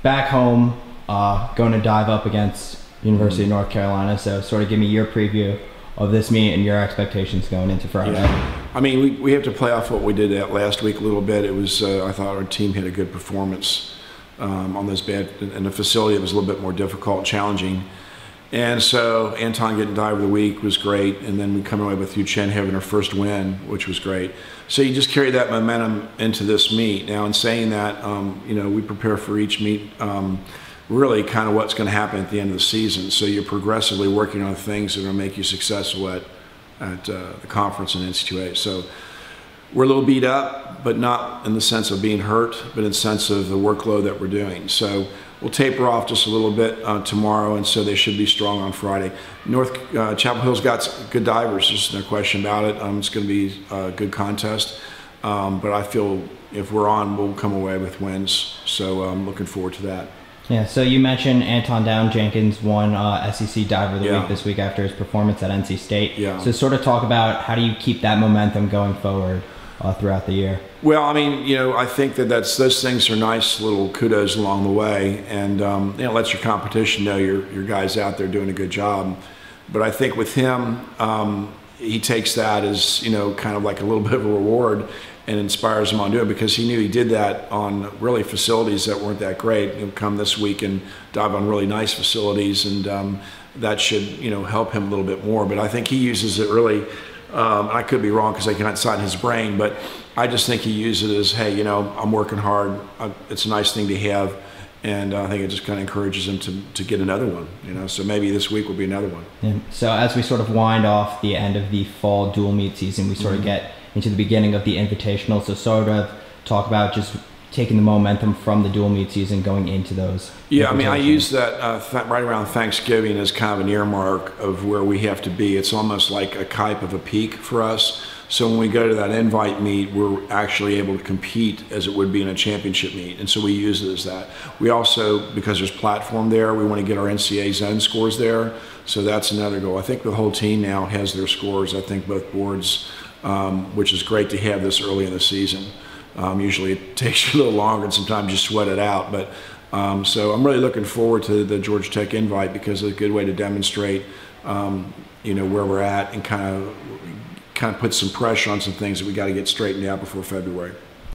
back home, going to dive up against University of North Carolina. So sort of give me your preview of this meet and your expectations going into Friday. Yeah. I mean, we have to play off what we did that last week a little bit. It was I thought our team had a good performance on this bad in a facility that was a little bit more difficult, challenging. And so Anton getting dive of the week was great, and then we come away with Yu Chen having her first win, which was great. So you just carry that momentum into this meet. Now, in saying that, you know, we prepare for each meet really kind of what's going to happen at the end of the season. So you're progressively working on things that are going to make you successful at the conference and NCAA. So we're a little beat up, but not in the sense of being hurt, but in the sense of the workload that we're doing. So we'll taper off just a little bit tomorrow, and so they should be strong on Friday. Chapel Hill's got good divers, there's no question about it. It's going to be a good contest, but I feel if we're on, we'll come away with wins. So I'm looking forward to that. Yeah, so you mentioned Anton Jenkins won SEC Diver of the Week this week after his performance at NC State. Yeah. So sort of talk about how do you keep that momentum going forward throughout the year? Well, I mean, you know, I think that those things are nice little kudos along the way, and you know, lets your competition know your guys out there doing a good job. But I think with him, he takes that as, you know, kind of like a little bit of a reward and inspires him on doing it, because he knew he did that on really facilities that weren't that great. He'll come this week and dive on really nice facilities, and that should, you know, help him a little bit more. But I think he uses it really, I could be wrong because I cannot cite his brain, but I just think he uses it as, hey, you know, I'm working hard. It's a nice thing to have. And I think it just kind of encourages him to get another one, you know. So maybe this week will be another one. And so as we sort of wind off the end of the fall dual meet season, we sort of get into the beginning of the invitational. So sort of talk about just taking the momentum from the dual meet season going into those. Yeah, I mean, I use that right around Thanksgiving as kind of an earmark of where we have to be. It's almost like a type of a peak for us. So when we go to that invite meet, we're actually able to compete as it would be in a championship meet. And so we use it as that. We also, because there's platform there, we want to get our NCAA zone scores there. So that's another goal. I think the whole team now has their scores. I think both boards, which is great to have this early in the season. Usually it takes you a little longer and sometimes you sweat it out. But so I'm really looking forward to the Georgia Tech invite, because it's a good way to demonstrate, you know, where we're at, and kind of put some pressure on some things that we got to get straightened out before February.